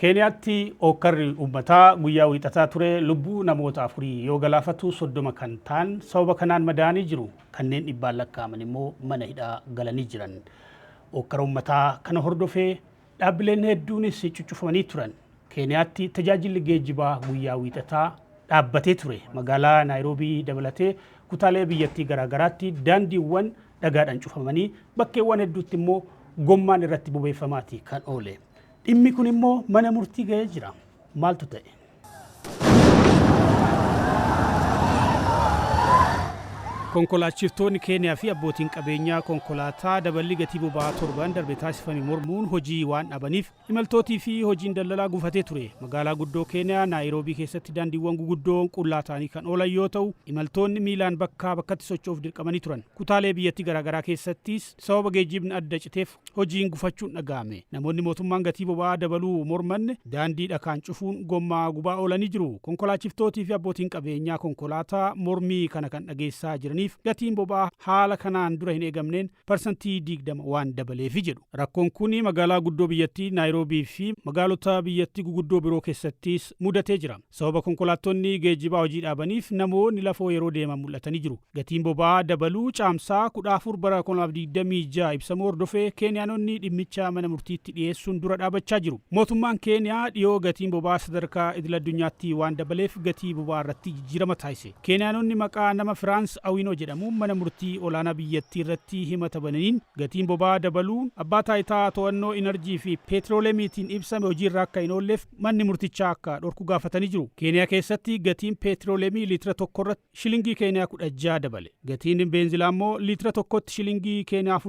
Keeniyaatti okkarri uummataa guyyaa wiixataa ture lubbuu namoota afurii yoo galaafatu 30 kan ta'an sababa kanaan madaa'anii jiru. Kanneen dhibbaan lakkaa'aman immoo mana hidhaa galanii jiran. Okkara uummataa kana hordofee dhaabbileen hedduunis cuccufamanii turan. Keeniyaatti tajaajilli geejjibaa guyyaa wiixataa dhaabbatee ture. Magaalaa Naayiroobii dabalatee kutaalee biyyattii garaagaraatti daandiiwwan dhagaadhaan cufamanii bakkeewwan hedduutti immoo gommaan irratti bobeeffamaati kan oole. Dhimmi kun immoo mana murtii ga'ee jira. Maaltu ta'e? Konkolaachiftonni Keeniyaa fi abbootiin qabeenyaa konkolaataa daballi gatii boba'aa torban darbe taasifame mormuun hojii waan dhabaniif imaltootii fi hojiin daldalaa gufatee ture. Magaalaa guddoo Keeniyaa Naayiroobii keessatti daandiiwwan guguddoon qullaa ta'anii kan oolan yoo ta'u, imaltoonni miilaan bakkaa bakkatti socho'uuf dirqamanii turan. Kutaalee biyyattii garaagaraa keessattis sababa geejjibni adda citeef hojiin gufachuun dhaga'ame. Namoonni mootummaan gatii boba'aa dabaluu mormanne daandii dhakaan cufuun gommaa gubaa oolanii jiru. Konkolaachiftootii fi abbootiin qabeenyaa konkolaataa mormii kana kan dhageessaa jiranii gatiin boba'aa haala kanaan dura hin eegamneen parsantii 20 waan dabaleef jedhu. Rakkoon kun magaalaa guddoo biyyattii Naayiroobii fi magaalota biyyattii guguddoo biroo keessattis mudatee jira. Sababa konkolaattonni geejjibaa hojii dhaabaniif namoonni lafoo yeroo deeman mul'atanii jiru. Gatiin boba'aa dabaluu caamsaa 14 bara 2026 ibsamuu hordofee Keeniyaanonni dhimmicha mana murtiitti dhiyeessuun dura dhaabachaa jiru. Mootummaan Keeniyaa dhiyoo gatiin boba'aa sadarkaa idil addunyaatti waan dabaleef gatii boba'aa irratti jijjiirama taasise. Keeniyaanonni maqaa nama Firaans Awinoo jedhamuun mana murtii olaanaa biyyattii irratti himata bananiin gatiin boba'aa dabaluun abbaa taayitaa to'annoo inerjii fi peetirooleemiitiin ibsame hojiirra akka hin oolleef manni murtichaa akka dhorku gaafatanii jiru. Keeniyaa keessatti gatiin peetirooleemii liitira tokkorratti shilingii Keeniyaa 16 dabale. Gatiin beenzilaa immoo liitira tokkotti shilingii Keeniyaa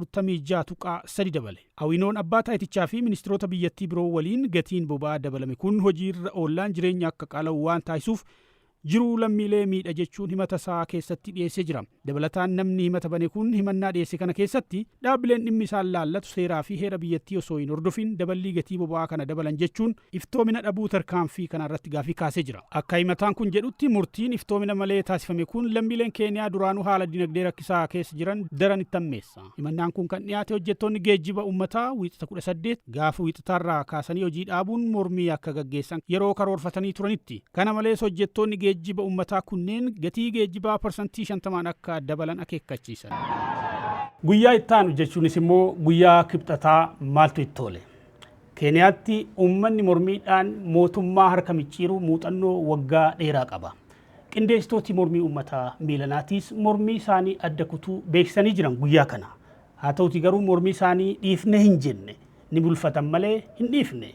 46.3 dabale. Awinoon abbaa taayitichaa fi ministeerota biyyattii biroo waliin gatiin boba'aa dabalame kun hojiirra oollaan jireenya akka qaala'u waan taasisuuf jiruu lammiilee miidha jechuun himata isaa keessatti dhiyeessee jira. Dabalataan namni himata bane kun himannaa dhiyeesse kana keessatti dhaabbileen dhimmi isaan laallatu seeraa fi heera biyyattii osoo hin hordofin daballii gatii boba'aa kana dabalan jechuun iftoomina dhabuu tarkaanfii kana irratti gaafii kaasee jira. Akka himataan kun jedhutti murtiin iftoomina malee taasifame kun lammiileen Keeniyaa duraanuu haala dinagdee rakkisaa keessa jiran daran itti hammeessa. Himannaan kun kan dhiyaate hojjettoonni geejjiba uummataa wiixata 18 gaafa wiixataarraa kaasanii hojii dhaabuun mormii akka gaggeessan yeroo karoorfatanii turanitti. Kana malees hojjettoonni geejjiba uummataa kunneen gatii geejjibaa parsantii 50 akka dabalan akeekkachiisan. Guyyaa itti aanu jechuunis immoo guyyaa kibxataa maaltu itti oole? Keeniyaatti uummanni mormiidhaan mootummaa harka micciiruu muuxannoo waggaa dheeraa qaba. Qindeessitooti mormii uummataa miilanaatiis mormii isaanii adda kutuu beeksisanii jiran guyyaa kana. Haa ta'uti garuu mormii isaanii dhiifne hin jenne ni bulfatan malee hin dhiifne.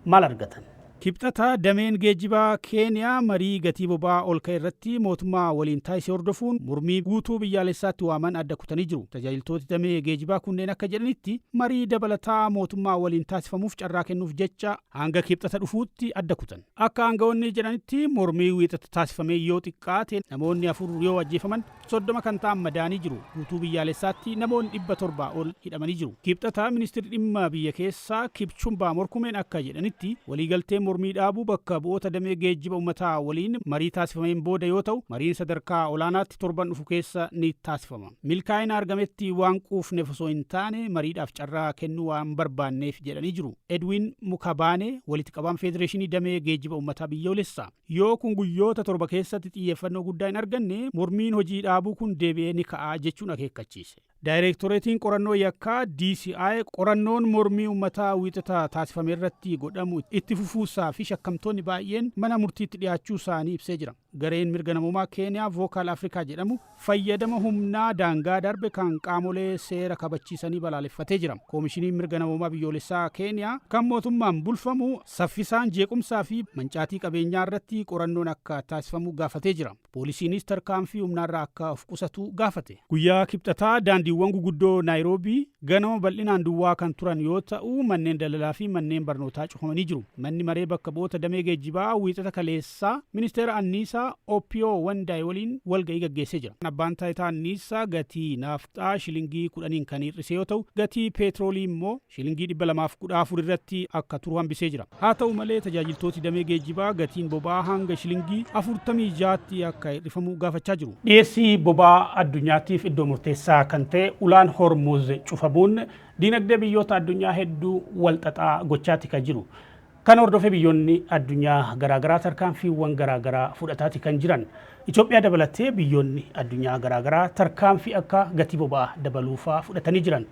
Maal argatan? Kibxataa dameen geejjibaa Keeniyaa marii gatii boba'aa ol ka'e irratti mootummaa waliin taasisee hordofuun mormii guutuu biyyaalessaatti waaman adda kutanii jiru. Tajaajiltooti damee geejjibaa kunneen akka jedhanitti marii dabalataa mootummaa waliin taasifamuuf carraa kennuuf jecha hanga kibxata dhufuutti adda kutan. Akka aangawoonni jedhanitti mormii wiixata taasifamee yoo xiqqaate namoonni 4 yoo ajjeefaman 30 kan ta'an madaanii jiru. Guutuu biyyaalessaatti namoonni 700 ol hidhamanii jiru. Kibxataa ministeerri dhimma biyya keessaa Kipchumbaa Morkumeen akka jedhanitti waliigaltee mormii dhaabuu bakka bu'oota damee geejjiba uummataa waliin marii taasifameen booda yoo ta'u, mariin sadarkaa olaanaatti torban dhufu keessa ni taasifama. Milkaa'ina argametti waan quufneef osoo hin taane mariidhaaf carraa kennuu waan barbaanneef jedhanii jiru. Edwin Mukabaane walitti qabaan federeeshinii damee geejjiba uummataa biyyoolessaa. Yoo kun guyyoota 7 keessatti xiyyeeffannoo guddaa hin arganne mormiin hojii dhaabuu kun deebi'ee ni ka'aa jechuun akeekkachiise. Daayirektoreetiin qorannoo yakkaa DCI qorannoon mormii uummataa wiixata taasifame irratti godhamu itti fufuusaa fi shakkamtoonni baay'een mana murtiitti dhiyaachuu isaanii ibsee jira. Gareen mirga namummaa Keeniyaa Vocal Africa jedhamu fayyadama humnaa daangaa darbe kan qaamolee seera kabachiisanii balaaleffatee jira. Koomishiniin mirga namummaa biyyoolessaa Keeniyaa kan mootummaan bulfamu saffisaan jeequmsaa fi mancaatii qabeenyaa irratti qorannoon akka taasifamu gaafatee jira. Poolisiinis tarkaanfii humnaarraa akka of qusatu gaafate. Guyyaa kibxataa daandiiwwan guguddoo Naayiroobii ganama bal'inaan duwwaa kan turan yoo ta'u manneen daldalaa fi manneen barnootaa cufamanii jiru. Manni maree bakka bu'oota damee geejjibaa wiixata kaleessaa ministeera anniisaa Oppiyoo Wandaay waliin walga'ii gaggeessee jira. Abbaan taayitaa anniisaa gatii naafxaa shilingii 10 kan hir'ise yoo ta'u gatii peetiroolii immoo shilingii 214 irratti akka turu hambisee jira. Haa ta'u malee tajaajiltooti damee geejjibaa gatiin boba'aa hanga shilingii 46tti akka hir'ifamu gaafachaa jiru. Dhiyeessii boba'aa addunyaatiif iddoo murteessaa kan ta'e ulaan Hormuz cufamuun dinagdee biyyoota addunyaa hedduu walxaxaa gochaati kan jiru. Kan hordofee biyyoonni addunyaa garaagaraa tarkaanfiiwwan garaagaraa fudhataati kan jiran. Itoophiyaa dabalatee biyyoonni addunyaa garaagaraa tarkaanfii akka gatii boba'aa dabaluufaa fudhatanii jiran.